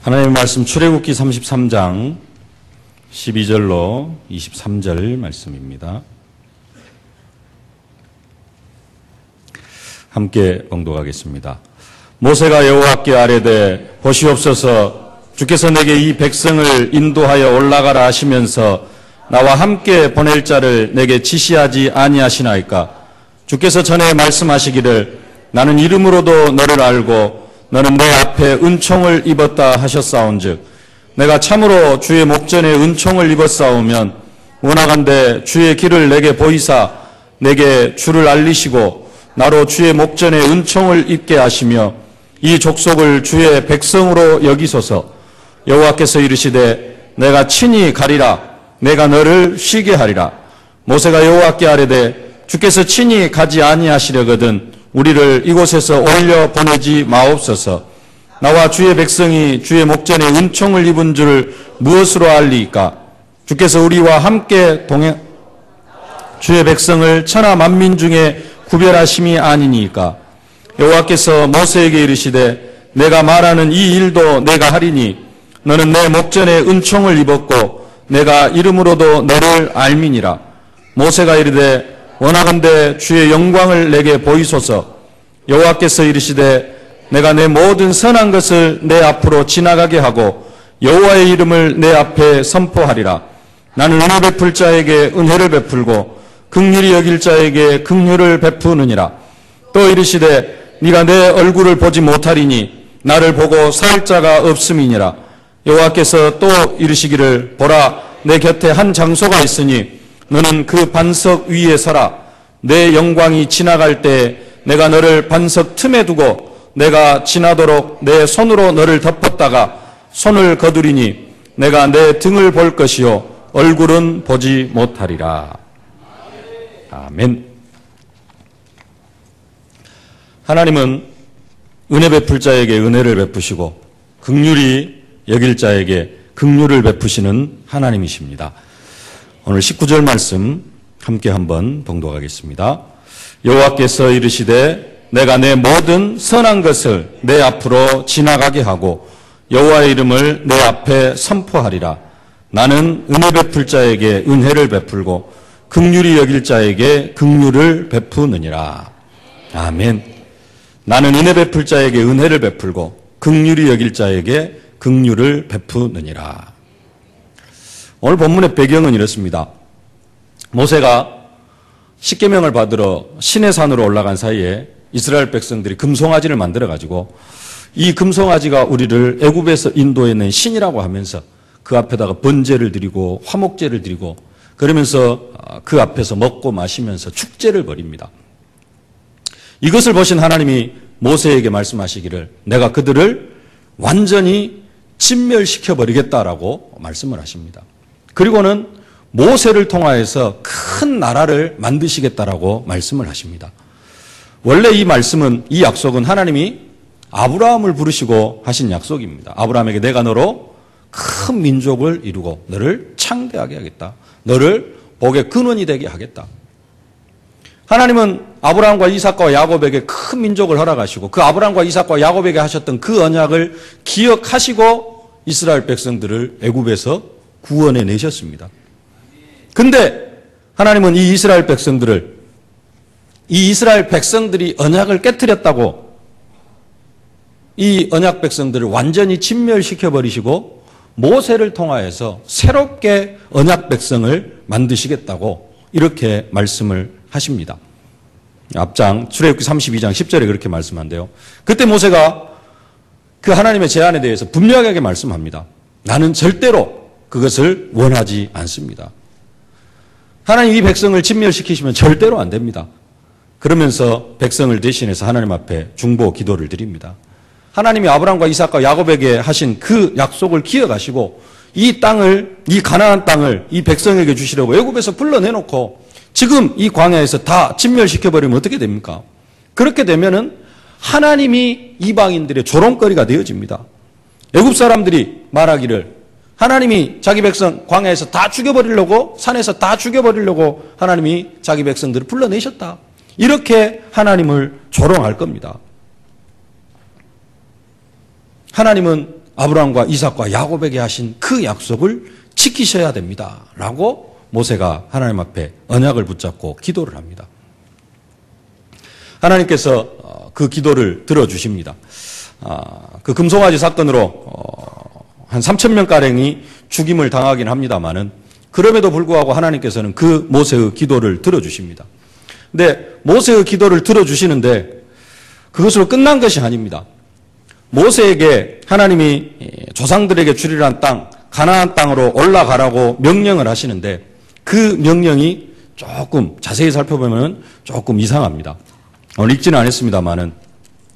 하나님의 말씀 출애굽기 33장 12절로 23절 말씀입니다. 함께 봉독하겠습니다. 모세가 여호와께 아뢰되 보시옵소서 주께서 내게 이 백성을 인도하여 올라가라 하시면서 나와 함께 보낼 자를 내게 지시하지 아니하시나이까. 주께서 전에 말씀하시기를 나는 이름으로도 너를 알고 너는 내 앞에 은총을 입었다 하셨사온즉 내가 참으로 주의 목전에 은총을 입었사오면 원하건대 주의 길을 내게 보이사 내게 주를 알리시고 나로 주의 목전에 은총을 입게 하시며 이 족속을 주의 백성으로 여기소서. 여호와께서 이르시되 내가 친히 가리라. 내가 너를 쉬게 하리라. 모세가 여호와께 아뢰되 주께서 친히 가지 아니하시려거든 우리를 이곳에서 올려 보내지 마옵소서. 나와 주의 백성이 주의 목전에 은총을 입은 줄 무엇으로 알리이까? 주께서 우리와 함께 주의 백성을 천하 만민 중에 구별하심이 아니니까. 여호와께서 모세에게 이르시되 내가 말하는 이 일도 내가 하리니 너는 내 목전에 은총을 입었고 내가 이름으로도 너를 알미니라. 모세가 이르되 원하건대 주의 영광을 내게 보이소서. 여호와께서 이르시되 내가 내 모든 선한 것을 내 앞으로 지나가게 하고 여호와의 이름을 내 앞에 선포하리라. 나는 은혜 베풀 자에게 은혜를 베풀고 긍휼히 여길 자에게 긍휼을 베푸느니라. 또 이르시되 네가 내 얼굴을 보지 못하리니 나를 보고 살 자가 없음이니라. 여호와께서 또 이르시기를 보라 내 곁에 한 장소가 있으니 너는 그 반석 위에 서라. 내 영광이 지나갈 때 내가 너를 반석 틈에 두고 내가 지나도록 내 손으로 너를 덮었다가 손을 거두리니 내가 내 등을 볼 것이요 얼굴은 보지 못하리라. 아멘. 하나님은 은혜 베풀 자에게 은혜를 베푸시고 긍휼히 여길 자에게 긍휼을 베푸시는 하나님이십니다. 오늘 19절 말씀 함께 한번 봉독하겠습니다. 여호와께서 이르시되 내가 내 모든 선한 것을 내 앞으로 지나가게 하고 여호와의 이름을 내 앞에 선포하리라. 나는 은혜 베풀 자에게 은혜를 베풀고 긍휼히 여길 자에게 긍휼을 베푸느니라. 아멘. 나는 은혜 베풀 자에게 은혜를 베풀고 긍휼히 여길 자에게 긍휼을 베푸느니라. 오늘 본문의 배경은 이렇습니다. 모세가 십계명을 받으러 시내산으로 올라간 사이에 이스라엘 백성들이 금송아지를 만들어가지고 이 금송아지가 우리를 애굽에서 인도해낸 신이라고 하면서 그 앞에다가 번제를 드리고 화목제를 드리고 그러면서 그 앞에서 먹고 마시면서 축제를 벌입니다. 이것을 보신 하나님이 모세에게 말씀하시기를 내가 그들을 완전히 진멸시켜버리겠다라고 말씀을 하십니다. 그리고는 모세를 통하여서 큰 나라를 만드시겠다라고 말씀을 하십니다. 원래 이 말씀은, 이 약속은 하나님이 아브라함을 부르시고 하신 약속입니다. 아브라함에게 내가 너로 큰 민족을 이루고 너를 창대하게 하겠다. 너를 복의 근원이 되게 하겠다. 하나님은 아브라함과 이삭과 야곱에게 큰 민족을 허락하시고 그 아브라함과 이삭과 야곱에게 하셨던 그 언약을 기억하시고 이스라엘 백성들을 애굽에서 구원해 내셨습니다. 근데 하나님은 이 이스라엘 백성들이 언약을 깨트렸다고 이 언약 백성들을 완전히 진멸시켜버리시고 모세를 통하여서 새롭게 언약 백성을 만드시겠다고 이렇게 말씀을 하십니다. 앞장 출애굽기 32장 10절에 그렇게 말씀한대요. 그때 모세가 그 하나님의 제안에 대해서 분명하게 말씀합니다. 나는 절대로 그것을 원하지 않습니다. 하나님 이 백성을 진멸시키시면 절대로 안 됩니다. 그러면서 백성을 대신해서 하나님 앞에 중보 기도를 드립니다. 하나님이 아브라함과 이삭과 야곱에게 하신 그 약속을 기억하시고 이 땅을, 이 가나안 땅을 이 백성에게 주시려고 애굽에서 불러내놓고 지금 이 광야에서 다 진멸시켜버리면 어떻게 됩니까? 그렇게 되면은 하나님이 이방인들의 조롱거리가 되어집니다. 애굽 사람들이 말하기를 하나님이 자기 백성 광야에서 다 죽여버리려고, 산에서 다 죽여버리려고 하나님이 자기 백성들을 불러내셨다. 이렇게 하나님을 조롱할 겁니다. 하나님은 아브라함과 이삭과 야곱에게 하신 그 약속을 지키셔야 됩니다. 라고 모세가 하나님 앞에 언약을 붙잡고 기도를 합니다. 하나님께서 그 기도를 들어주십니다. 그 금송아지 사건으로 한 3,000명가량이 죽임을 당하긴 합니다만은 그럼에도 불구하고 하나님께서는 그 모세의 기도를 들어주십니다. 근데 모세의 기도를 들어주시는데 그것으로 끝난 것이 아닙니다. 모세에게 하나님이 조상들에게 주리란 땅, 가나안 땅으로 올라가라고 명령을 하시는데 그 명령이 조금 자세히 살펴보면 조금 이상합니다. 오늘 읽지는 않았습니다만은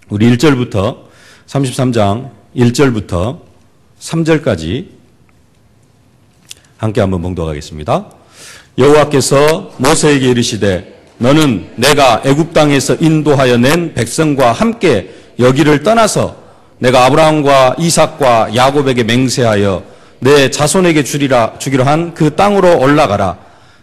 우리 1절부터 33장 1절부터 3절까지 함께 한번 봉독하겠습니다. 여호와께서 모세에게 이르시되 너는 내가 애굽 땅에서 인도하여 낸 백성과 함께 여기를 떠나서 내가 아브라함과 이삭과 야곱에게 맹세하여 내 자손에게 주기로 한 그 땅으로 올라가라.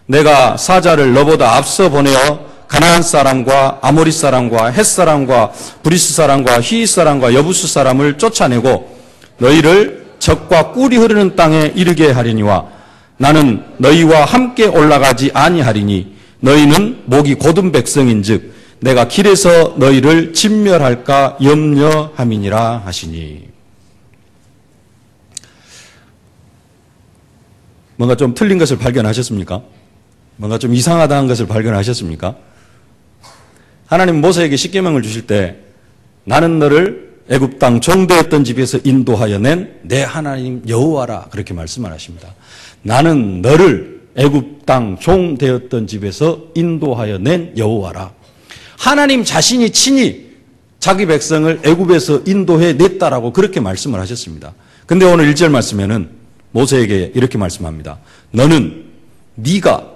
내가 사자를 너보다 앞서 보내어 가나안 사람과 아모리 사람과 헷 사람과 브리스 사람과 히윗 사람과 여부스 사람을 쫓아내고 너희를 적과 꿀이 흐르는 땅에 이르게 하리니와 나는 너희와 함께 올라가지 아니하리니 너희는 목이 곧은 백성인즉 내가 길에서 너희를 진멸할까 염려함이니라 하시니. 뭔가 좀 틀린 것을 발견하셨습니까? 뭔가 좀 이상하다는 것을 발견하셨습니까? 하나님 모세에게 십계명을 주실 때 나는 너를 애굽 땅 종되었던 집에서 인도하여 낸 내 하나님 여호와라 그렇게 말씀을 하십니다. 나는 너를 애굽 땅 종되었던 집에서 인도하여 낸 여호와라. 하나님 자신이 친히 자기 백성을 애굽에서 인도해 냈다라고 그렇게 말씀을 하셨습니다. 근데 오늘 1절 말씀에는 모세에게 이렇게 말씀합니다. 너는 네가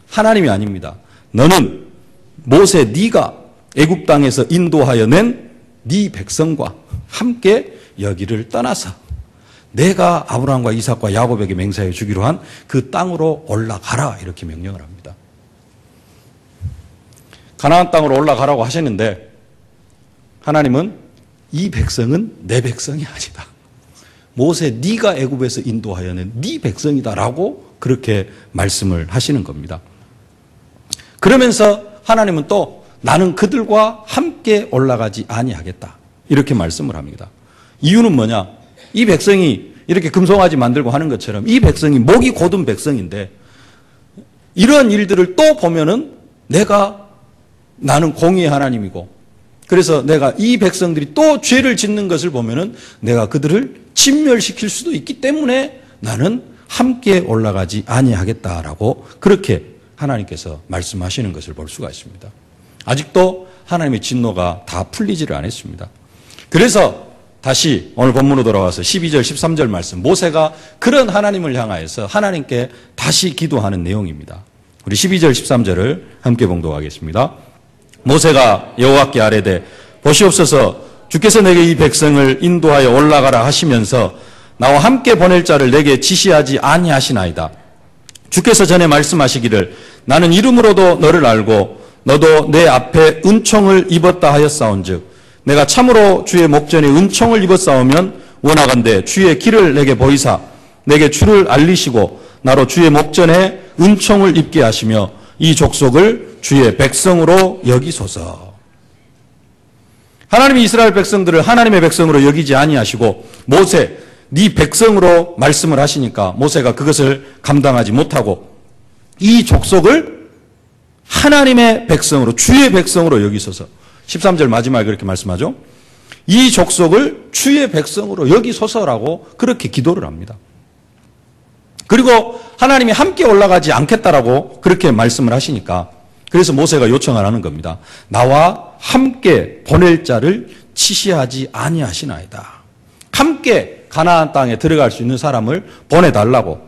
하나님이 아닙니다. 너는 모세 네가 애굽 땅에서 인도하여 낸 네 백성과 함께 여기를 떠나서 내가 아브라함과 이삭과 야곱에게 맹세하여 주기로 한 그 땅으로 올라가라 이렇게 명령을 합니다. 가나안 땅으로 올라가라고 하셨는데 하나님은 이 백성은 내 백성이 아니다. 모세 네가 애굽에서 인도하여 낸 네 백성이다라고 그렇게 말씀을 하시는 겁니다. 그러면서 하나님은 또 나는 그들과 함께 올라가지 아니하겠다 이렇게 말씀을 합니다. 이유는 뭐냐? 이 백성이 이렇게 금송아지 만들고 하는 것처럼 이 백성이 목이 곧은 백성인데 이런 일들을 또 보면은 나는 공의의 하나님이고 그래서 내가 이 백성들이 또 죄를 짓는 것을 보면은 내가 그들을 진멸시킬 수도 있기 때문에 나는 함께 올라가지 아니하겠다라고 그렇게 하나님께서 말씀하시는 것을 볼 수가 있습니다. 아직도 하나님의 진노가 다 풀리지를 않았습니다. 그래서 다시 오늘 본문으로 돌아와서 12절 13절 말씀 모세가 그런 하나님을 향하여서 하나님께 다시 기도하는 내용입니다. 우리 12절 13절을 함께 봉독하겠습니다. 모세가 여호와께 아뢰되 보시옵소서 주께서 내게 이 백성을 인도하여 올라가라 하시면서 나와 함께 보낼 자를 내게 지시하지 아니하시나이다. 주께서 전에 말씀하시기를 나는 이름으로도 너를 알고 너도 내 앞에 은총을 입었다 하였사온즉 내가 참으로 주의 목전에 은총을 입었사오면 원하건대 주의 길을 내게 보이사 내게 주를 알리시고 나로 주의 목전에 은총을 입게 하시며 이 족속을 주의 백성으로 여기소서. 하나님이 이스라엘 백성들을 하나님의 백성으로 여기지 아니하시고 모세 네 백성으로 말씀을 하시니까 모세가 그것을 감당하지 못하고 이 족속을 하나님의 백성으로 주의 백성으로 여기소서. 13절 마지막에 그렇게 말씀하죠. 이 족속을 주의 백성으로 여기소서라고 그렇게 기도를 합니다. 그리고 하나님이 함께 올라가지 않겠다라고 그렇게 말씀을 하시니까 그래서 모세가 요청을 하는 겁니다. 나와 함께 보낼 자를 치시하지 아니하시나이다. 함께 가나안 땅에 들어갈 수 있는 사람을 보내달라고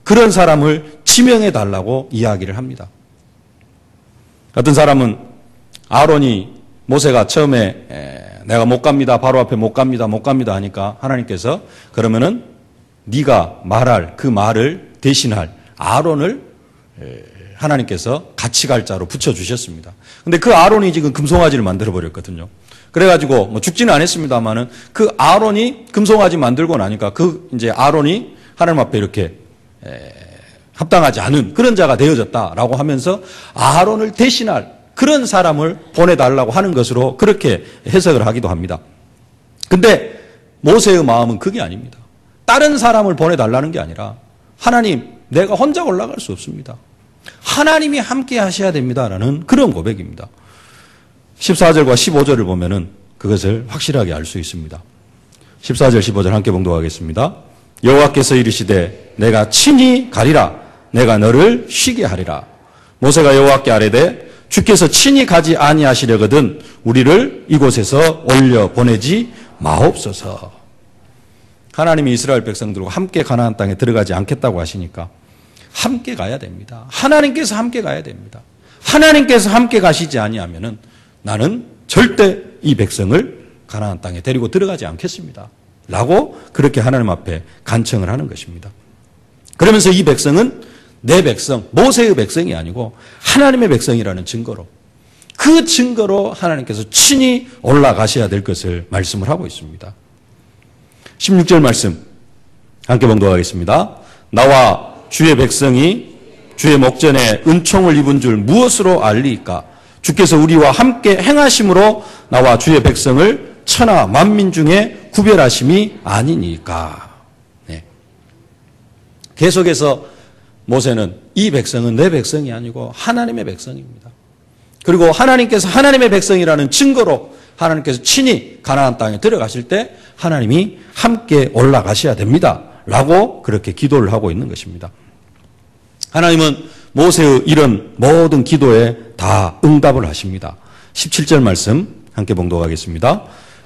그런 사람을 지명해달라고 이야기를 합니다. 어떤 사람은 아론이 모세가 처음에 내가 못 갑니다. 바로 앞에 못 갑니다. 하니까 하나님께서 그러면은 네가 말할 그 말을 대신할 아론을 하나님께서 같이 갈 자로 붙여주셨습니다. 근데 그 아론이 지금 금송아지를 만들어 버렸거든요. 그래가지고 뭐 죽지는 않았습니다만은 그 아론이 금송아지 만들고 나니까 그 이제 아론이 하나님 앞에 이렇게 합당하지 않은 그런 자가 되어졌다라고 하면서 아론을 대신할 그런 사람을 보내달라고 하는 것으로 그렇게 해석을 하기도 합니다. 근데 모세의 마음은 그게 아닙니다. 다른 사람을 보내달라는 게 아니라 하나님, 내가 혼자 올라갈 수 없습니다. 하나님이 함께 하셔야 됩니다라는 그런 고백입니다. 14절과 15절을 보면은 그것을 확실하게 알 수 있습니다. 14절, 15절 함께 봉독하겠습니다. 여호와께서 이르시되 내가 친히 가리라. 내가 너를 쉬게 하리라. 모세가 여호와께 아뢰되 주께서 친히 가지 아니하시려거든 우리를 이곳에서 올려 보내지 마옵소서. 하나님이 이스라엘 백성들과 함께 가나안 땅에 들어가지 않겠다고 하시니까 함께 가야 됩니다. 하나님께서 함께 가야 됩니다. 하나님께서 함께 가시지 아니하면은 나는 절대 이 백성을 가나안 땅에 데리고 들어가지 않겠습니다. 라고 그렇게 하나님 앞에 간청을 하는 것입니다. 그러면서 이 백성은 내 백성, 모세의 백성이 아니고 하나님의 백성이라는 증거로 그 증거로 하나님께서 친히 올라가셔야 될 것을 말씀을 하고 있습니다. 16절 말씀 함께 봉독하겠습니다. 나와 주의 백성이 주의 목전에 은총을 입은 줄 무엇으로 알리이까? 주께서 우리와 함께 행하심으로 나와 주의 백성을 천하 만민 중에 구별하심이 아니니까. 네. 계속해서 모세는 이 백성은 내 백성이 아니고 하나님의 백성입니다. 그리고 하나님께서 하나님의 백성이라는 증거로 하나님께서 친히 가나안 땅에 들어가실 때 하나님이 함께 올라가셔야 됩니다. 라고 그렇게 기도를 하고 있는 것입니다. 하나님은 모세의 이런 모든 기도에 다 응답을 하십니다. 17절 말씀 함께 봉독하겠습니다.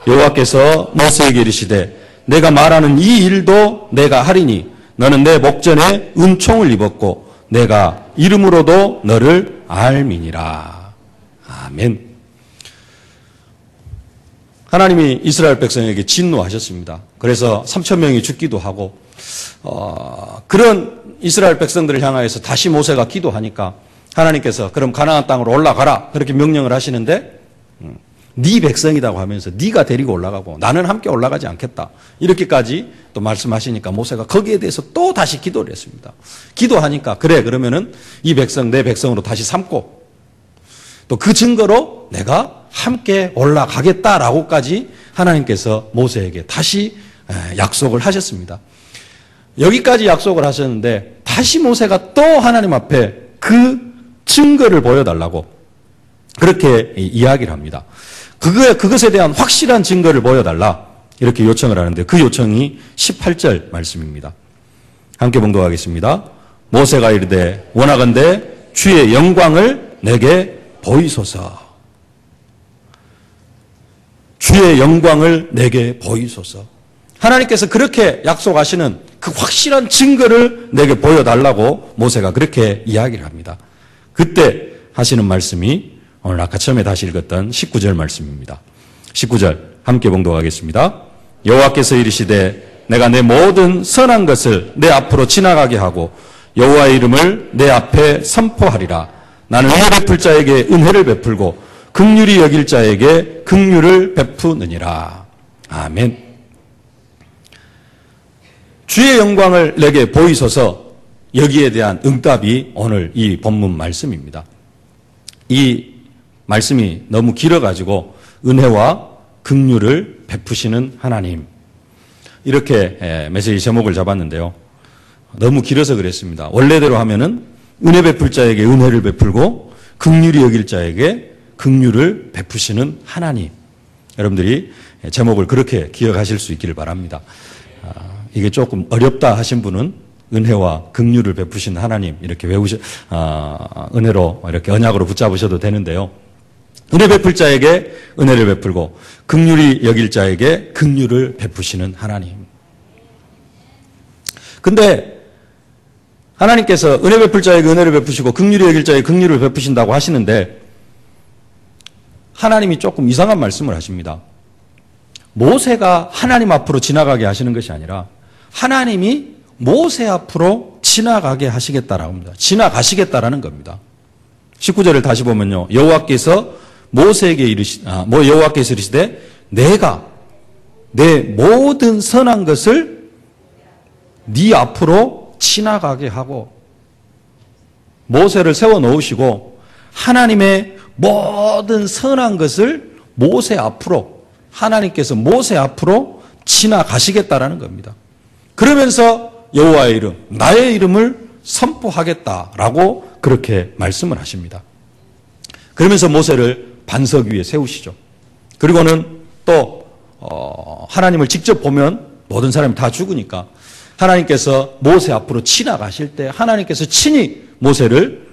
여호와께서 모세에게 이르시되 내가 말하는 이 일도 내가 하리니 너는 내 목전에 은총을 입었고 내가 이름으로도 너를 알미니라. 아멘. 하나님이 이스라엘 백성에게 진노하셨습니다. 그래서 3,000명이 죽기도 하고 그런 이스라엘 백성들을 향하여서 다시 모세가 기도하니까 하나님께서 그럼 가나안 땅으로 올라가라 그렇게 명령을 하시는데 네 백성이라고 하면서 네가 데리고 올라가고 나는 함께 올라가지 않겠다 이렇게까지 또 말씀하시니까 모세가 거기에 대해서 또 다시 기도를 했습니다. 기도하니까 그래 그러면은 이 백성 내 백성으로 다시 삼고 또 그 증거로 내가 함께 올라가겠다라고까지 하나님께서 모세에게 다시 약속을 하셨습니다. 여기까지 약속을 하셨는데 다시 모세가 또 하나님 앞에 그 증거를 보여달라고 그렇게 이야기를 합니다. 그것에 대한 확실한 증거를 보여달라 이렇게 요청을 하는데 그 요청이 18절 말씀입니다. 함께 봉독하겠습니다. 모세가 이르되 원하건대 주의 영광을 내게 보이소서. 주의 영광을 내게 보이소서. 하나님께서 그렇게 약속하시는 그 확실한 증거를 내게 보여달라고 모세가 그렇게 이야기를 합니다. 그때 하시는 말씀이 오늘 아까 처음에 다시 읽었던 19절 말씀입니다. 19절 함께 봉독하겠습니다. 여호와께서 이르시되 내가 내 모든 선한 것을 내 앞으로 지나가게 하고 여호와의 이름을 내 앞에 선포하리라. 나는 은혜 베풀 자에게 은혜를 베풀고 긍휼히 여길 자에게 긍휼을 베푸느니라. 아멘. 주의 영광을 내게 보이소서. 여기에 대한 응답이 오늘 이 본문 말씀입니다. 이 말씀이 너무 길어가지고 은혜와 긍휼을 베푸시는 하나님 이렇게 메시지 제목을 잡았는데요. 너무 길어서 그랬습니다. 원래대로 하면은 은혜 베풀 자에게 은혜를 베풀고 긍휼히 여길 자에게 긍휼을 베푸시는 하나님. 여러분들이 제목을 그렇게 기억하실 수 있기를 바랍니다. 이게 조금 어렵다 하신 분은 은혜와 긍휼을 베푸시는 하나님 이렇게 은혜로 이렇게 언약으로 붙잡으셔도 되는데요. 은혜 베풀 자에게 은혜를 베풀고 긍휼히 여길 자에게 긍휼을 베푸시는 하나님. 근데 하나님께서 은혜 베풀 자에게 은혜를 베푸시고 긍휼히 여길 자에게 긍휼을 베푸신다고 하시는데 하나님이 조금 이상한 말씀을 하십니다. 모세가 하나님 앞으로 지나가게 하시는 것이 아니라 하나님이 모세 앞으로 지나가게 하시겠다라고 합니다. 지나가시겠다라는 겁니다. 19절을 다시 보면요. 여호와께서 모세에게 여호와께서 이르시되 내가 내 모든 선한 것을 네 앞으로 지나가게 하고, 모세를 세워 놓으시고 하나님의 모든 선한 것을 모세 앞으로, 하나님께서 모세 앞으로 지나가시겠다라는 겁니다. 그러면서 여호와의 이름, 나의 이름을 선포하겠다라고 그렇게 말씀을 하십니다. 그러면서 모세를 반석 위에 세우시죠. 그리고는 또 하나님을 직접 보면 모든 사람이 다 죽으니까 하나님께서 모세 앞으로 지나가실 때 하나님께서 친히 모세를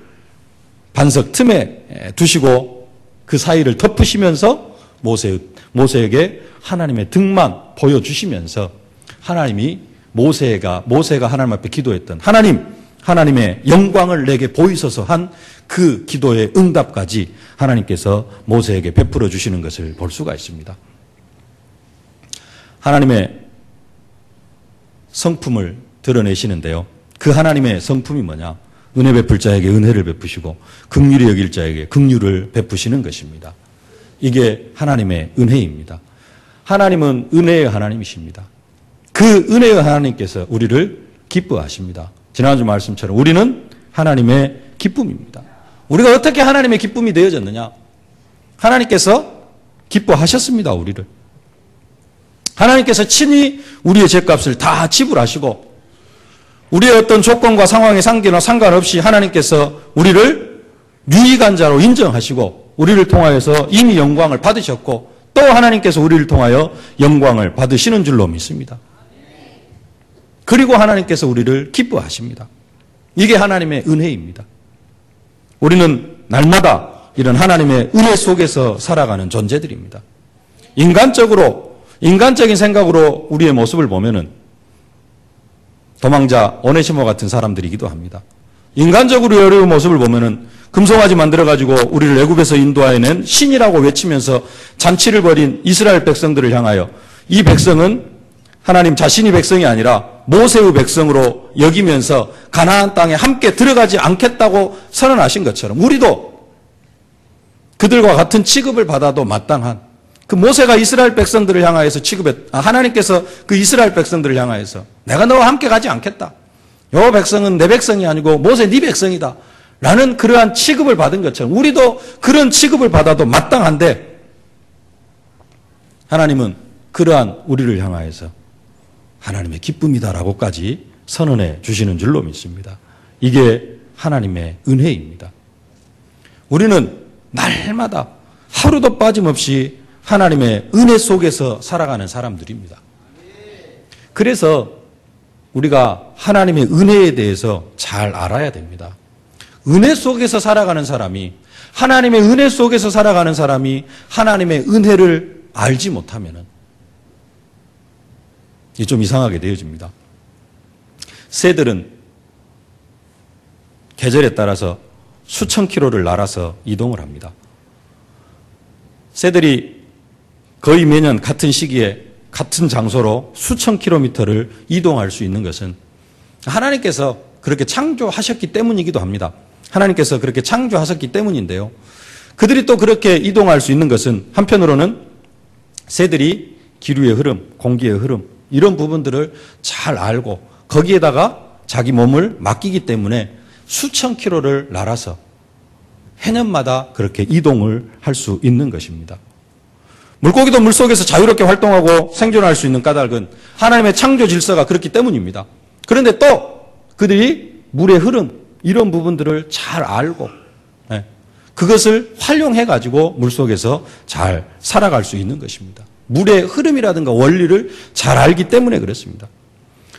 반석 틈에 두시고 그 사이를 덮으시면서 모세에게 하나님의 등만 보여주시면서 하나님이 모세가 하나님 앞에 기도했던 하나님의 영광을 내게 보이소서 한 그 기도의 응답까지 하나님께서 모세에게 베풀어 주시는 것을 볼 수가 있습니다. 하나님의 성품을 드러내시는데요. 그 하나님의 성품이 뭐냐? 은혜 베풀 자에게 은혜를 베푸시고 긍휼히 여길 자에게 긍휼을 베푸시는 것입니다. 이게 하나님의 은혜입니다. 하나님은 은혜의 하나님이십니다. 그 은혜의 하나님께서 우리를 기뻐하십니다. 지난주 말씀처럼 우리는 하나님의 기쁨입니다. 우리가 어떻게 하나님의 기쁨이 되어졌느냐? 하나님께서 기뻐하셨습니다, 우리를. 하나님께서 친히 우리의 죗값을 다 지불하시고 우리의 어떤 조건과 상황에 상관없이 하나님께서 우리를 유익한 자로 인정하시고 우리를 통하여서 이미 영광을 받으셨고 또 하나님께서 우리를 통하여 영광을 받으시는 줄로 믿습니다. 그리고 하나님께서 우리를 기뻐하십니다. 이게 하나님의 은혜입니다. 우리는 날마다 이런 하나님의 은혜 속에서 살아가는 존재들입니다. 인간적인 생각으로 우리의 모습을 보면은 도망자 오네시모 같은 사람들이기도 합니다. 인간적으로 우리의 모습을 보면은 금송아지 만들어가지고 우리를 애굽에서 인도하여낸 신이라고 외치면서 잔치를 벌인 이스라엘 백성들을 향하여 이 백성은 하나님 자신이 백성이 아니라 모세의 백성으로 여기면서 가나안 땅에 함께 들어가지 않겠다고 선언하신 것처럼 우리도 그들과 같은 취급을 받아도 마땅한 그 모세가 이스라엘 백성들을 향하여서 하나님께서 그 이스라엘 백성들을 향하여서 내가 너와 함께 가지 않겠다. 요 백성은 내 백성이 아니고 모세 네 백성이다. 라는 그러한 취급을 받은 것처럼 우리도 그런 취급을 받아도 마땅한데 하나님은 그러한 우리를 향하여서 하나님의 기쁨이다라고까지 선언해 주시는 줄로 믿습니다. 이게 하나님의 은혜입니다. 우리는 날마다 하루도 빠짐없이 하나님의 은혜 속에서 살아가는 사람들입니다. 그래서 우리가 하나님의 은혜에 대해서 잘 알아야 됩니다. 은혜 속에서 살아가는 사람이 하나님의 은혜 속에서 살아가는 사람이 하나님의 은혜를 알지 못하면은 이게 좀 이상하게 되어집니다. 새들은 계절에 따라서 수천 킬로를 날아서 이동을 합니다. 새들이 거의 매년 같은 시기에 같은 장소로 수천 킬로미터를 이동할 수 있는 것은 하나님께서 그렇게 창조하셨기 때문이기도 합니다. 하나님께서 그렇게 창조하셨기 때문인데요. 그들이 또 그렇게 이동할 수 있는 것은 한편으로는 새들이 기류의 흐름, 공기의 흐름 이런 부분들을 잘 알고 거기에다가 자기 몸을 맡기기 때문에 수천 킬로를 날아서 해년마다 그렇게 이동을 할 수 있는 것입니다. 물고기도 물속에서 자유롭게 활동하고 생존할 수 있는 까닭은 하나님의 창조 질서가 그렇기 때문입니다. 그런데 또 그들이 물의 흐름 이런 부분들을 잘 알고 그것을 활용해가지고 물속에서 잘 살아갈 수 있는 것입니다. 물의 흐름이라든가 원리를 잘 알기 때문에 그렇습니다.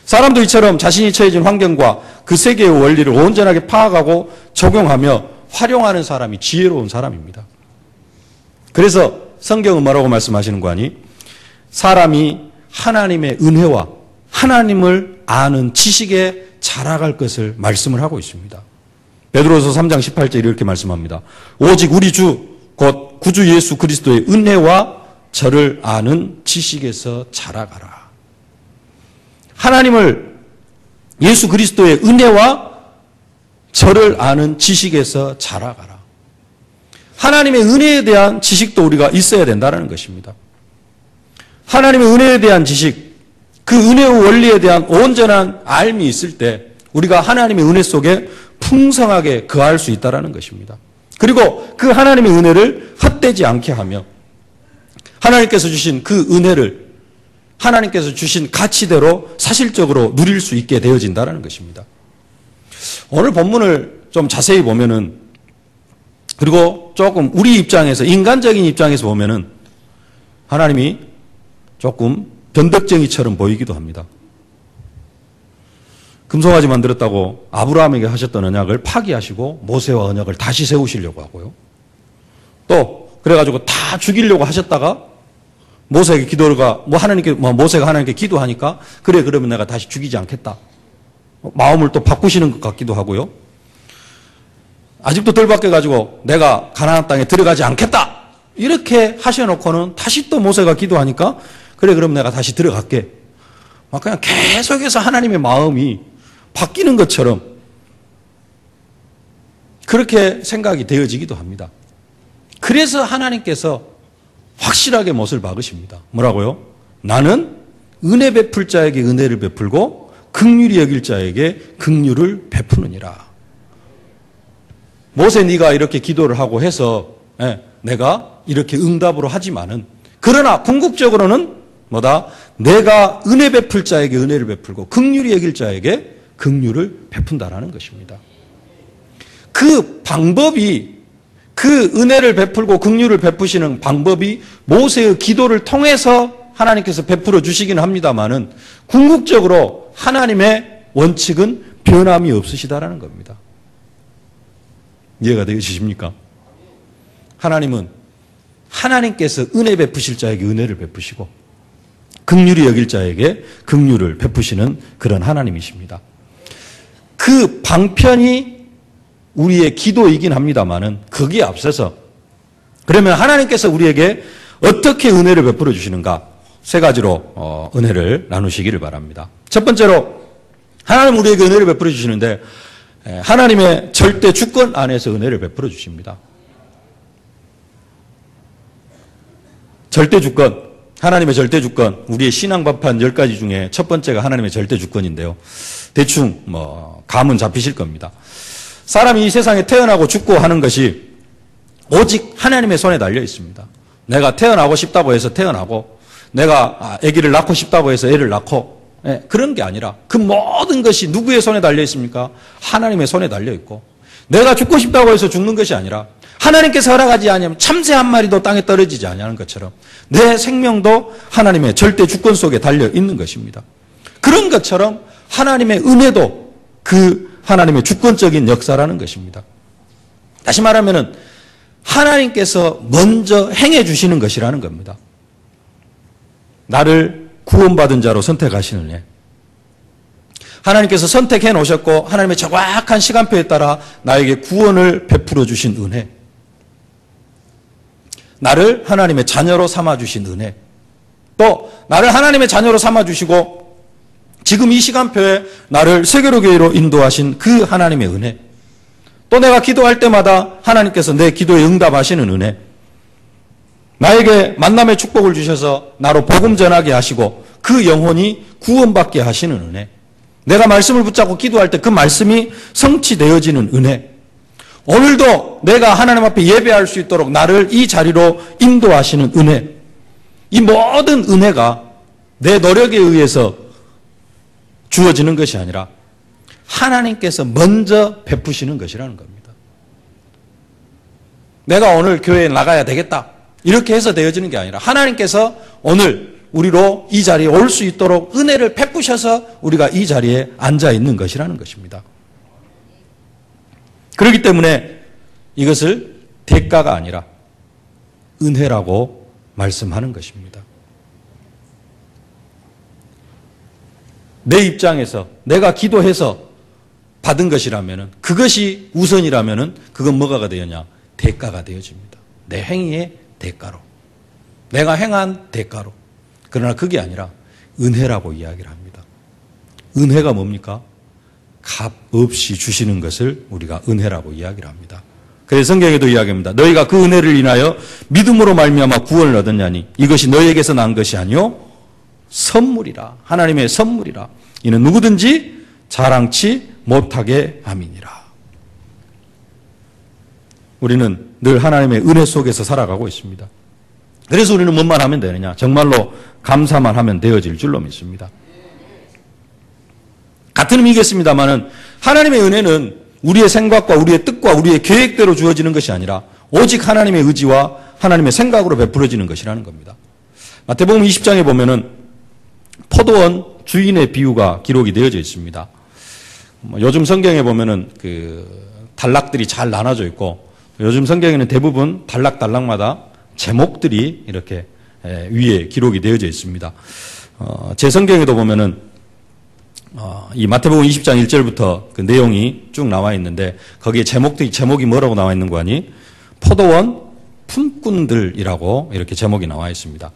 사람도 이처럼 자신이 처해진 환경과 그 세계의 원리를 온전하게 파악하고 적용하며 활용하는 사람이 지혜로운 사람입니다. 그래서 성경은 뭐라고 말씀하시는 거 아니? 사람이 하나님의 은혜와 하나님을 아는 지식에 자라갈 것을 말씀을 하고 있습니다. 베드로서 3장 18절 이렇게 말씀합니다. 오직 우리 주 곧 구주 예수 그리스도의 은혜와 저를 아는 지식에서 자라가라. 하나님을 예수 그리스도의 은혜와 저를 아는 지식에서 자라가라. 하나님의 은혜에 대한 지식도 우리가 있어야 된다는 것입니다. 하나님의 은혜에 대한 지식, 그 은혜의 원리에 대한 온전한 알미 있을 때 우리가 하나님의 은혜 속에 풍성하게 거할 수 있다는 것입니다. 그리고 그 하나님의 은혜를 헛되지 않게 하며 하나님께서 주신 그 은혜를 하나님께서 주신 가치대로 사실적으로 누릴 수 있게 되어진다는 것입니다. 오늘 본문을 좀 자세히 보면은, 그리고 조금 우리 입장에서, 인간적인 입장에서 보면은 하나님이 조금 변덕쟁이처럼 보이기도 합니다. 금송아지 만들었다고 아브라함에게 하셨던 언약을 파기하시고 모세와 언약을 다시 세우시려고 하고요. 또 그래가지고 다 죽이려고 하셨다가 모세에게 기도가 모세가 하나님께 기도하니까 그래 그러면 내가 다시 죽이지 않겠다. 마음을 또 바꾸시는 것 같기도 하고요. 아직도 덜 바뀌어가지고 내가 가나안 땅에 들어가지 않겠다. 이렇게 하셔놓고는 다시 또 모세가 기도하니까 그래 그럼 내가 다시 들어갈게. 막 그냥 계속해서 하나님의 마음이 바뀌는 것처럼 그렇게 생각이 되어지기도 합니다. 그래서 하나님께서 확실하게 못을 박으십니다. 뭐라고요? 나는 은혜 베풀 자에게 은혜를 베풀고 긍휼히 여길 자에게 긍휼을 베푸느니라. 모세 네가 이렇게 기도를 하고 해서 내가 이렇게 응답으로 하지만은, 그러나 궁극적으로는 뭐다? 내가 은혜 베풀 자에게 은혜를 베풀고 긍휼히 여길 자에게 긍휼을 베푼다라는 것입니다. 그 방법이, 그 은혜를 베풀고 긍휼을 베푸시는 방법이 모세의 기도를 통해서 하나님께서 베풀어 주시긴 합니다만은 궁극적으로 하나님의 원칙은 변함이 없으시다라는 겁니다. 이해가 되시십니까? 하나님은 하나님께서 은혜 베푸실 자에게 은혜를 베푸시고 긍휼히 여길 자에게 긍휼을 베푸시는 그런 하나님이십니다. 그 방편이 우리의 기도이긴 합니다만은 거기에 앞서서 그러면 하나님께서 우리에게 어떻게 은혜를 베풀어 주시는가, 세 가지로 은혜를 나누시기를 바랍니다. 첫 번째로 하나님 우리에게 은혜를 베풀어 주시는데 하나님의 절대 주권 안에서 은혜를 베풀어 주십니다. 절대 주권, 하나님의 절대 주권, 우리의 신앙 법한 10가지 중에 첫 번째가 하나님의 절대 주권인데요. 대충 감은 잡히실 겁니다. 사람이 이 세상에 태어나고 죽고 하는 것이 오직 하나님의 손에 달려 있습니다. 내가 태어나고 싶다고 해서 태어나고, 내가 아기를 낳고 싶다고 해서 애를 낳고, 그런 게 아니라 그 모든 것이 누구의 손에 달려 있습니까? 하나님의 손에 달려 있고, 내가 죽고 싶다고 해서 죽는 것이 아니라 하나님께서 허락하지 않으면 참새 한 마리도 땅에 떨어지지 않냐는 것처럼 내 생명도 하나님의 절대 주권 속에 달려 있는 것입니다. 그런 것처럼 하나님의 은혜도 그 하나님의 주권적인 역사라는 것입니다. 다시 말하면은 하나님께서 먼저 행해 주시는 것이라는 겁니다. 나를 구원받은 자로 선택하시는 애. 하나님께서 선택해 놓으셨고 하나님의 정확한 시간표에 따라 나에게 구원을 베풀어 주신 은혜. 나를 하나님의 자녀로 삼아주신 은혜. 또 나를 하나님의 자녀로 삼아주시고 지금 이 시간표에 나를 세계로 교회로 인도하신 그 하나님의 은혜. 또 내가 기도할 때마다 하나님께서 내 기도에 응답하시는 은혜. 나에게 만남의 축복을 주셔서 나로 복음 전하게 하시고 그 영혼이 구원받게 하시는 은혜. 내가 말씀을 붙잡고 기도할 때 그 말씀이 성취되어지는 은혜. 오늘도 내가 하나님 앞에 예배할 수 있도록 나를 이 자리로 인도하시는 은혜. 이 모든 은혜가 내 노력에 의해서 주어지는 것이 아니라 하나님께서 먼저 베푸시는 것이라는 겁니다. 내가 오늘 교회에 나가야 되겠다, 이렇게 해서 되어지는 게 아니라 하나님께서 오늘 우리로 이 자리에 올 수 있도록 은혜를 베푸셔서 우리가 이 자리에 앉아 있는 것이라는 것입니다. 그렇기 때문에 이것을 대가가 아니라 은혜라고 말씀하는 것입니다. 내 입장에서 내가 기도해서 받은 것이라면, 그것이 우선이라면 그건 뭐가 되었냐? 대가가 되어집니다. 내 행위의 대가로, 내가 행한 대가로. 그러나 그게 아니라 은혜라고 이야기를 합니다. 은혜가 뭡니까? 값 없이 주시는 것을 우리가 은혜라고 이야기를 합니다. 그래서 성경에도 이야기합니다. 너희가 그 은혜를 인하여 믿음으로 말미암아 구원을 얻었냐니 이것이 너희에게서 난 것이 아니요 선물이라. 하나님의 선물이라. 이는 누구든지 자랑치 못하게 함이니라. 우리는 늘 하나님의 은혜 속에서 살아가고 있습니다. 그래서 우리는 뭐만 하면 되느냐? 정말로 감사만 하면 되어질 줄로 믿습니다. 같은 의미겠습니다만은 하나님의 은혜는 우리의 생각과 우리의 뜻과 우리의 계획대로 주어지는 것이 아니라 오직 하나님의 의지와 하나님의 생각으로 베풀어지는 것이라는 겁니다. 마태복음 20장에 보면은 포도원 주인의 비유가 기록이 되어져 있습니다. 요즘 성경에 보면은 단락들이 잘 나눠져 있고 요즘 성경에는 대부분 단락마다 제목들이 이렇게 위에 기록이 되어져 있습니다. 제 성경에도 보면은 이 마태복음 20장 1절부터 그 내용이 쭉 나와 있는데 거기에 제목이 뭐라고 나와 있는 거 아니? 포도원 품꾼들이라고 이렇게 제목이 나와 있습니다.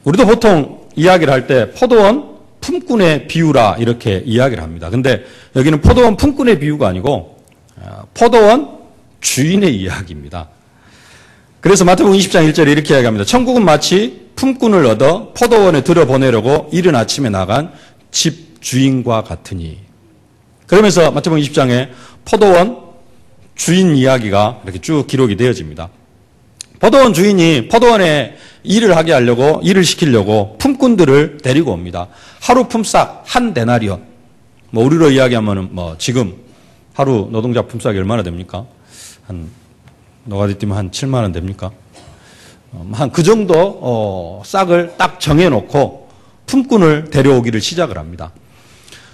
우리도 보통 이야기를 할 때 포도원 품꾼의 비유라 이렇게 이야기를 합니다. 근데 여기는 포도원 품꾼의 비유가 아니고 포도원 주인의 이야기입니다. 그래서 마태복음 20장 1절에 이렇게 이야기합니다. 천국은 마치 품꾼을 얻어 포도원에 들여보내려고 이른 아침에 나간 집 주인과 같으니. 그러면서 마태복음 20장에 포도원 주인 이야기가 이렇게 쭉 기록이 되어집니다. 포도원 주인이 포도원에 일을 시키려고 품꾼들을 데리고 옵니다. 하루 품삯 한 데나리온. 우리로 이야기하면은 지금 하루 노동자 품삯이 얼마나 됩니까? 노가다 뛰면 한 7만 원 됩니까? 한 그 정도 싹을 딱 정해놓고 품꾼을 데려오기를 시작을 합니다.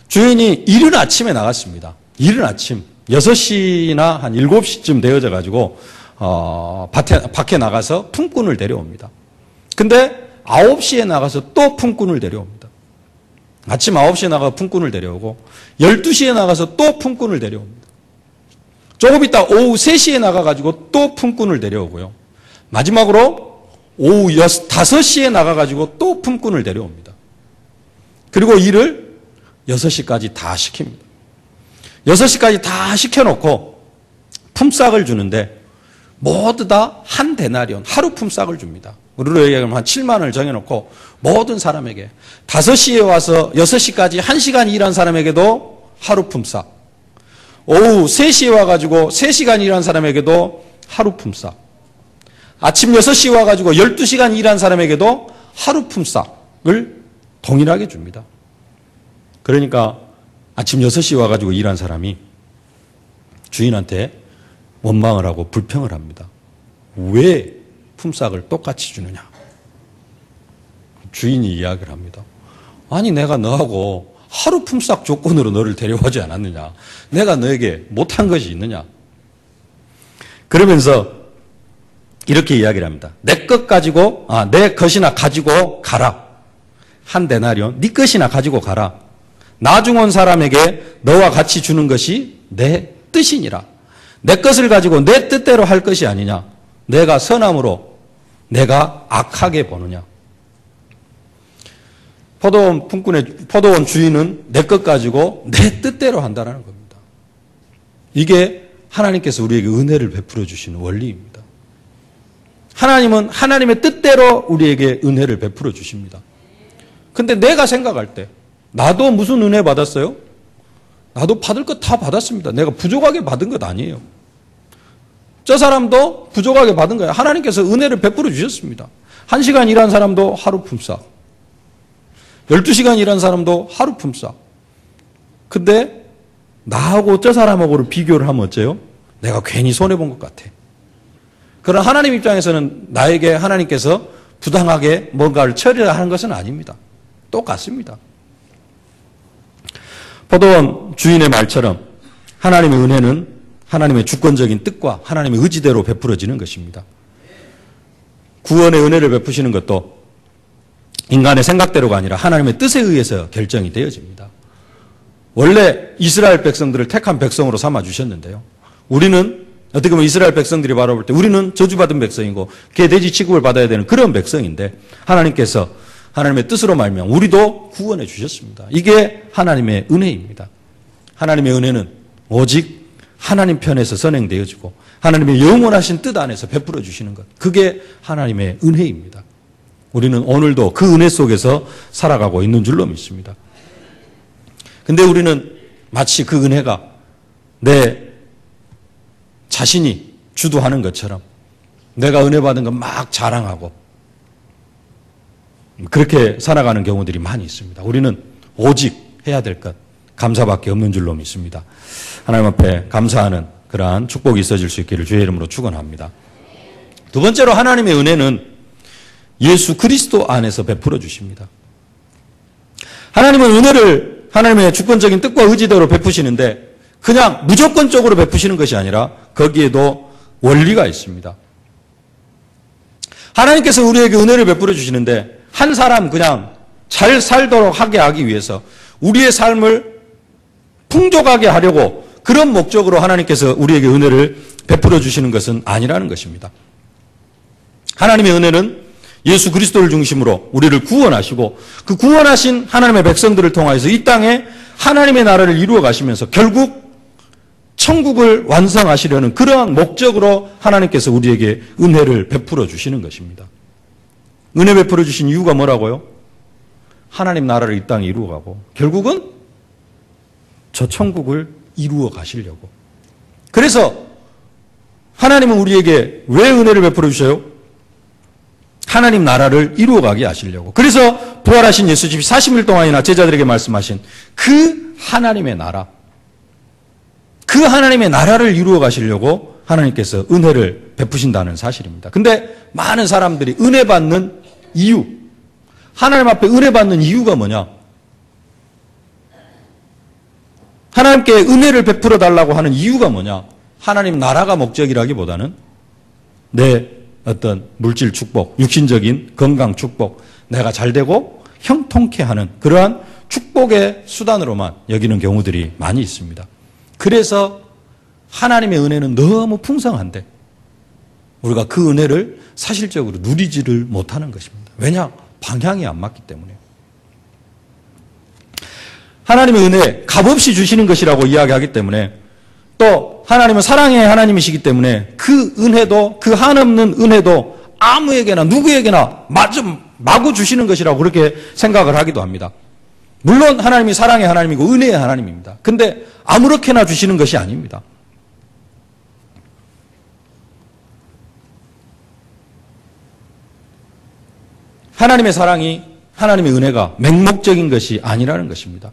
주인이 이른 아침에 나갔습니다. 이른 아침 6시나 한 7시쯤 되어져 가지고 밖에 나가서 품꾼을 데려옵니다. 근데 9시에 나가서 또 품꾼을 데려옵니다. 아침 9시에 나가서 품꾼을 데려오고 12시에 나가서 또 품꾼을 데려옵니다. 조금 있다 오후 3시에 나가가지고 또 품꾼을 데려오고요. 마지막으로 오후 5시에 나가가지고 또 품꾼을 데려옵니다. 그리고 일을 6시까지 다 시킵니다. 6시까지 다 시켜놓고 품삯을 주는데 모두 다 한 데나리온, 하루 품삯을 줍니다. 우리로 얘기하면 한 7만 원을 정해놓고 모든 사람에게 5시에 와서 6시까지 1시간 일한 사람에게도 하루 품삯, 오후 3시에 와가지고 3시간 일한 사람에게도 하루 품삯, 아침 6시에 와가지고 12시간 일한 사람에게도 하루 품삯을 동일하게 줍니다. 그러니까 아침 6시에 와가지고 일한 사람이 주인한테 원망을 하고 불평을 합니다. 왜 품삯을 똑같이 주느냐? 주인이 이야기를 합니다. 아니 내가 너하고 하루 품삯 조건으로 너를 데려오지 않았느냐? 내가 너에게 못한 것이 있느냐? 그러면서 이렇게 이야기를 합니다. 내 것이나 가지고 가라. 한 데나리온 네 것이나 가지고 가라. 나중 온 사람에게 너와 같이 주는 것이 내 뜻이니라. 내 것을 가지고 내 뜻대로 할 것이 아니냐. 내가 선함으로 내가 악하게 보느냐. 포도원 주인은 내 것 가지고 내 뜻대로 한다는 겁니다. 이게 하나님께서 우리에게 은혜를 베풀어 주시는 원리입니다. 하나님은 하나님의 뜻대로 우리에게 은혜를 베풀어 주십니다. 근데 내가 생각할 때 나도 무슨 은혜 받았어요? 나도 받을 것 다 받았습니다. 내가 부족하게 받은 것 아니에요. 저 사람도 부족하게 받은 거예요. 하나님께서 은혜를 베풀어 주셨습니다. 1시간 일한 사람도 하루 품삯, 12시간 일한 사람도 하루 품삯. 근데 나하고 저 사람하고를 비교를 하면 어째요? 내가 괜히 손해본 것 같아. 그러나 하나님 입장에서는 나에게 하나님께서 부당하게 뭔가를 처리하는 것은 아닙니다. 똑같습니다. 포도원 주인의 말처럼 하나님의 은혜는 하나님의 주권적인 뜻과 하나님의 의지대로 베풀어지는 것입니다. 구원의 은혜를 베푸시는 것도 인간의 생각대로가 아니라 하나님의 뜻에 의해서 결정이 되어집니다. 원래 이스라엘 백성들을 택한 백성으로 삼아주셨는데요. 우리는 어떻게 보면 이스라엘 백성들이 바라볼 때 우리는 저주받은 백성이고 개 돼지 취급을 받아야 되는 그런 백성인데 하나님께서 하나님의 뜻으로 말미암아 우리도 구원해 주셨습니다. 이게 하나님의 은혜입니다. 하나님의 은혜는 오직 하나님 편에서 선행되어지고 하나님의 영원하신 뜻 안에서 베풀어 주시는 것. 그게 하나님의 은혜입니다. 우리는 오늘도 그 은혜 속에서 살아가고 있는 줄로 믿습니다. 근데 우리는 마치 그 은혜가 내 자신이 주도하는 것처럼 내가 은혜 받은 것 막 자랑하고 그렇게 살아가는 경우들이 많이 있습니다. 우리는 오직 해야 될 것 감사밖에 없는 줄로 믿습니다. 하나님 앞에 감사하는 그러한 축복이 있어질 수 있기를 주의 이름으로 축원합니다. 두 번째로 하나님의 은혜는 예수 그리스도 안에서 베풀어 주십니다. 하나님은 은혜를 하나님의 주권적인 뜻과 의지대로 베푸시는데 그냥 무조건적으로 베푸시는 것이 아니라 거기에도 원리가 있습니다. 하나님께서 우리에게 은혜를 베풀어 주시는데 한 사람 그냥 잘 살도록 하기 위해서 우리의 삶을 풍족하게 하려고 그런 목적으로 하나님께서 우리에게 은혜를 베풀어 주시는 것은 아니라는 것입니다. 하나님의 은혜는 예수 그리스도를 중심으로 우리를 구원하시고 그 구원하신 하나님의 백성들을 통하여서 이 땅에 하나님의 나라를 이루어 가시면서 결국 천국을 완성하시려는 그러한 목적으로 하나님께서 우리에게 은혜를 베풀어 주시는 것입니다. 은혜 베풀어 주신 이유가 뭐라고요? 하나님 나라를 이 땅에 이루어 가고 결국은 저 천국을 이루어 가시려고. 그래서 하나님은 우리에게 왜 은혜를 베풀어 주셔요? 하나님 나라를 이루어가게 하시려고. 그래서 부활하신 예수님이 40일 동안이나 제자들에게 말씀하신 그 하나님의 나라, 그 하나님의 나라를 이루어 가시려고 하나님께서 은혜를 베푸신다는 사실입니다. 근데 많은 사람들이 은혜 받는 이유, 하나님 앞에 은혜 받는 이유가 뭐냐? 하나님께 은혜를 베풀어 달라고 하는 이유가 뭐냐? 하나님 나라가 목적이라기보다는 내 어떤 물질 축복, 육신적인 건강 축복, 내가 잘되고 형통케 하는 그러한 축복의 수단으로만 여기는 경우들이 많이 있습니다. 그래서 하나님의 은혜는 너무 풍성한데 우리가 그 은혜를 사실적으로 누리지를 못하는 것입니다. 왜냐? 방향이 안 맞기 때문에. 하나님의 은혜 값없이 주시는 것이라고 이야기하기 때문에 또 하나님은 사랑의 하나님이시기 때문에 그 은혜도 그 한없는 은혜도 아무에게나 누구에게나 마구 주시는 것이라고 그렇게 생각을 하기도 합니다. 물론 하나님이 사랑의 하나님이고 은혜의 하나님입니다. 근데 아무렇게나 주시는 것이 아닙니다. 하나님의 사랑이 하나님의 은혜가 맹목적인 것이 아니라는 것입니다.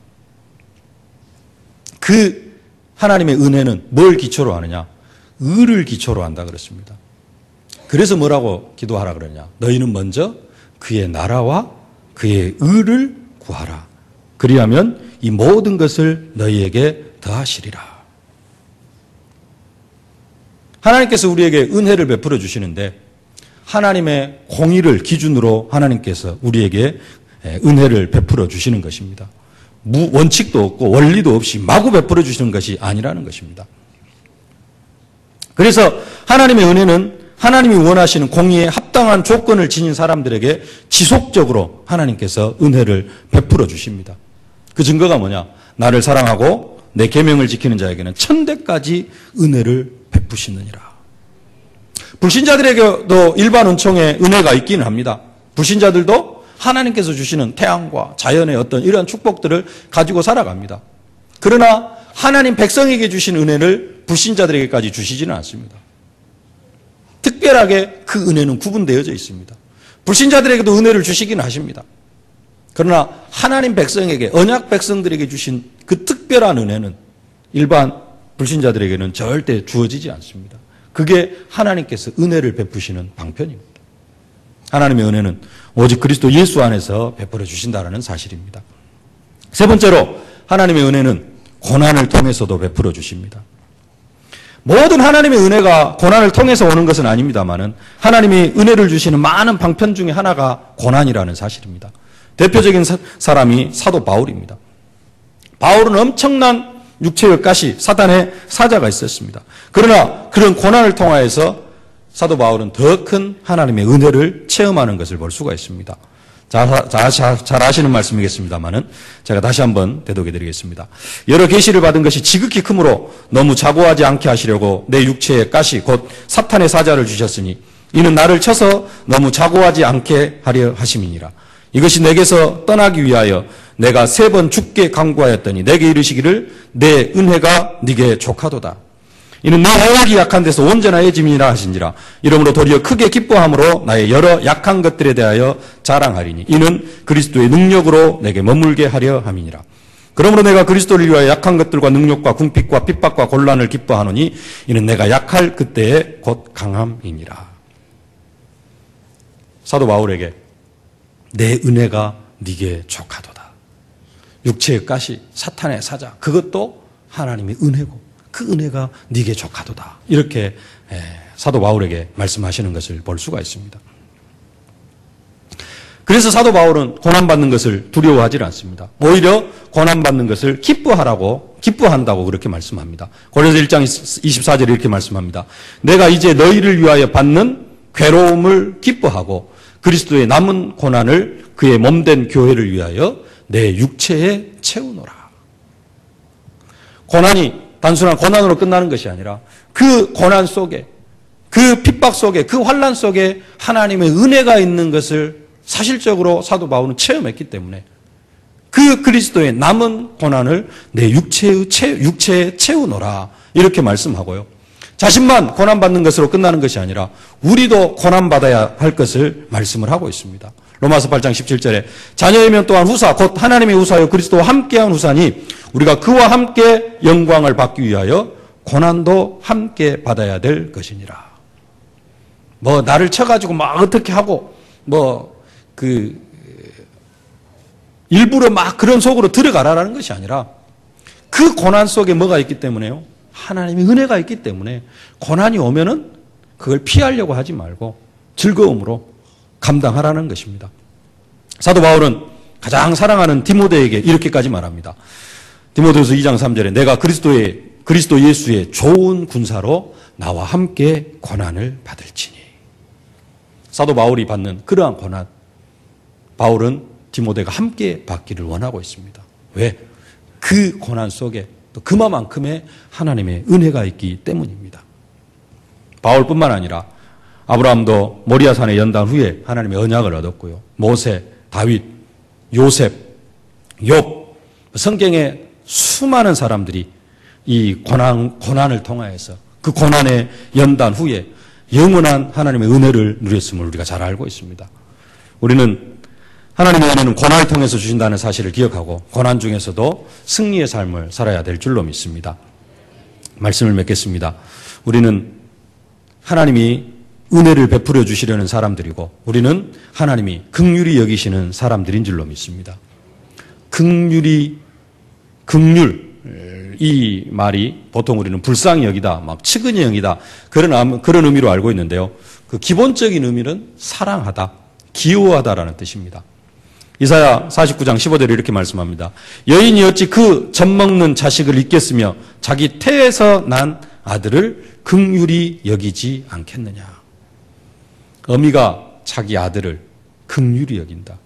그 하나님의 은혜는 뭘 기초로 하느냐? 의를 기초로 한다 그랬습니다. 그래서 뭐라고 기도하라 그러냐? 너희는 먼저 그의 나라와 그의 의를 구하라. 그리하면 이 모든 것을 너희에게 더하시리라. 하나님께서 우리에게 은혜를 베풀어 주시는데 하나님의 공의를 기준으로 하나님께서 우리에게 은혜를 베풀어 주시는 것입니다. 원칙도 없고 원리도 없이 마구 베풀어 주시는 것이 아니라는 것입니다. 그래서 하나님의 은혜는 하나님이 원하시는 공의에 합당한 조건을 지닌 사람들에게 지속적으로 하나님께서 은혜를 베풀어 주십니다. 그 증거가 뭐냐? 나를 사랑하고 내 계명을 지키는 자에게는 천대까지 은혜를 베푸시느니라. 불신자들에게도 일반 은총의 은혜가 있기는 합니다. 불신자들도 하나님께서 주시는 태양과 자연의 어떤 이러한 축복들을 가지고 살아갑니다. 그러나 하나님 백성에게 주신 은혜를 불신자들에게까지 주시지는 않습니다. 특별하게 그 은혜는 구분되어져 있습니다. 불신자들에게도 은혜를 주시기는 하십니다. 그러나 하나님 백성에게, 언약 백성들에게 주신 그 특별한 은혜는 일반 불신자들에게는 절대 주어지지 않습니다. 그게 하나님께서 은혜를 베푸시는 방편입니다. 하나님의 은혜는 오직 그리스도 예수 안에서 베풀어 주신다는 사실입니다. 세 번째로 하나님의 은혜는 고난을 통해서도 베풀어 주십니다. 모든 하나님의 은혜가 고난을 통해서 오는 것은 아닙니다만은 하나님이 은혜를 주시는 많은 방편 중에 하나가 고난이라는 사실입니다. 대표적인 사람이 사도 바울입니다. 바울은 엄청난 육체의 가시, 사단의 사자가 있었습니다. 그러나 그런 고난을 통하여서 사도 바울은 더 큰 하나님의 은혜를 체험하는 것을 볼 수가 있습니다. 잘 아시는 말씀이겠습니다만은 제가 다시 한번 되돌게 드리겠습니다. 여러 계시를 받은 것이 지극히 크므로 너무 자고하지 않게 하시려고 내 육체에 가시 곧 사탄의 사자를 주셨으니 이는 나를 쳐서 너무 자고하지 않게 하려 하심이니라. 이것이 내게서 떠나기 위하여 내가 3번 죽게 간구하였더니 내게 이르시기를 내 은혜가 네게 족하도다. 이는 내 행악이 약한 데서 온전하여짐이라 하신지라. 이러므로 도리어 크게 기뻐함으로 나의 여러 약한 것들에 대하여 자랑하리니 이는 그리스도의 능력으로 내게 머물게 하려 함이니라. 그러므로 내가 그리스도를 위하여 약한 것들과 능력과 궁핍과 핍박과 곤란을 기뻐하노니 이는 내가 약할 그때에 곧 강함이니라. 사도 바울에게 내 은혜가 네게 족하도다. 육체의 가시, 사탄의 사자, 그것도 하나님의 은혜고 그 은혜가 네게 족하도다. 이렇게 사도 바울에게 말씀하시는 것을 볼 수가 있습니다. 그래서 사도 바울은 고난받는 것을 두려워하지 않습니다. 오히려 고난받는 것을 기뻐한다고 그렇게 말씀합니다. 고린도서 1장 24절에 이렇게 말씀합니다. 내가 이제 너희를 위하여 받는 괴로움을 기뻐하고 그리스도의 남은 고난을 그의 몸된 교회를 위하여 내 육체에 채우노라. 고난이 단순한 고난으로 끝나는 것이 아니라 그 고난 속에, 그 핍박 속에, 그 환난 속에 하나님의 은혜가 있는 것을 사실적으로 사도 바울은 체험했기 때문에 그 그리스도의 남은 고난을 내 육체에 채우노라 이렇게 말씀하고요. 자신만 고난받는 것으로 끝나는 것이 아니라 우리도 고난받아야 할 것을 말씀을 하고 있습니다. 로마서 8장 17절에 자녀이면 또한 후사 곧 하나님의 후사여 그리스도와 함께한 후사니 우리가 그와 함께 영광을 받기 위하여 고난도 함께 받아야 될 것이니라. 나를 쳐가지고 막 어떻게 하고 일부러 막 그런 속으로 들어가라라는 것이 아니라 그 고난 속에 뭐가 있기 때문에요? 하나님의 은혜가 있기 때문에 고난이 오면은 그걸 피하려고 하지 말고 즐거움으로 감당하라는 것입니다. 사도 바울은 가장 사랑하는 디모데에게 이렇게까지 말합니다. 디모데후서 2장 3절에 내가 그리스도 예수의 좋은 군사로 나와 함께 고난을 받을지니. 사도 바울이 받는 그러한 고난, 바울은 디모데가 함께 받기를 원하고 있습니다. 왜? 그 고난 속에 또 그만큼의 하나님의 은혜가 있기 때문입니다. 바울뿐만 아니라 아브라함도 모리아산에 연단 후에 하나님의 언약을 얻었고요. 모세, 다윗, 요셉, 욥, 성경의 수많은 사람들이 이 고난을 통하여서 그 고난의 연단 후에 영원한 하나님의 은혜를 누렸음을 우리가 잘 알고 있습니다. 우리는 하나님의 은혜는 고난을 통해서 주신다는 사실을 기억하고 고난 중에서도 승리의 삶을 살아야 될 줄로 믿습니다. 말씀을 맺겠습니다. 우리는 하나님이 은혜를 베풀어 주시려는 사람들이고 우리는 하나님이 긍휼히 여기시는 사람들인 줄로 믿습니다. 긍휼, 이 말이 보통 우리는 불쌍히 여기다, 측은히 여기다 그런 의미로 알고 있는데요. 그 기본적인 의미는 사랑하다, 기호하다라는 뜻입니다. 이사야 49장 15절에 이렇게 말씀합니다. 여인이 어찌 그 젖먹는 자식을 잊겠으며 자기 태에서 난 아들을 긍휼히 여기지 않겠느냐. 어미가 자기 아들을 긍휼히 여긴다.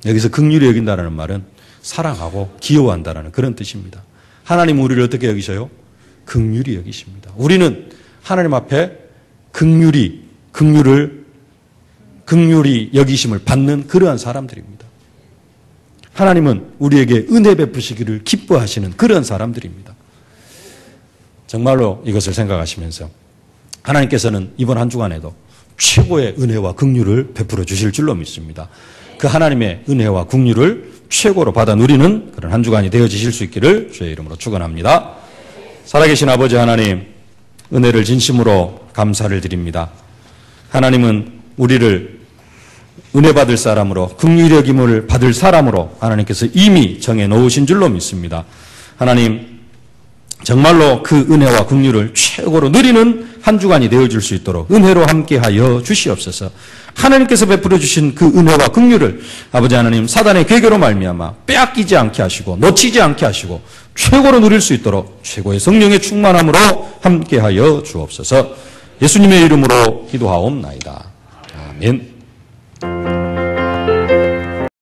여기서 긍휼히 여긴다는 말은 사랑하고 기호한다는 그런 뜻입니다. 하나님은 우리를 어떻게 여기셔요? 긍휼히 여기십니다. 우리는 하나님 앞에 긍휼히 여기심을 받는 그러한 사람들입니다. 하나님은 우리에게 은혜 베푸시기를 기뻐하시는 그런 사람들입니다. 정말로 이것을 생각하시면서 하나님께서는 이번 한 주간에도 최고의 은혜와 긍휼을 베풀어 주실 줄로 믿습니다. 그 하나님의 은혜와 긍휼을 최고로 받아 누리는 그런 한 주간이 되어지실 수 있기를 주의 이름으로 축원합니다. 살아계신 아버지 하나님, 은혜를 진심으로 감사를 드립니다. 하나님은 우리를 은혜 받을 사람으로, 긍휼히 여김을 받을 사람으로 하나님께서 이미 정해 놓으신 줄로 믿습니다. 하나님, 정말로 그 은혜와 긍휼을 최고로 누리는 한 주간이 되어줄 수 있도록 은혜로 함께하여 주시옵소서. 하나님께서 베풀어 주신 그 은혜와 긍휼을 아버지 하나님 사단의 괴계로 말미암아 빼앗기지 않게 하시고 놓치지 않게 하시고 최고로 누릴 수 있도록 최고의 성령의 충만함으로 함께하여 주옵소서. 예수님의 이름으로 기도하옵나이다. 아멘.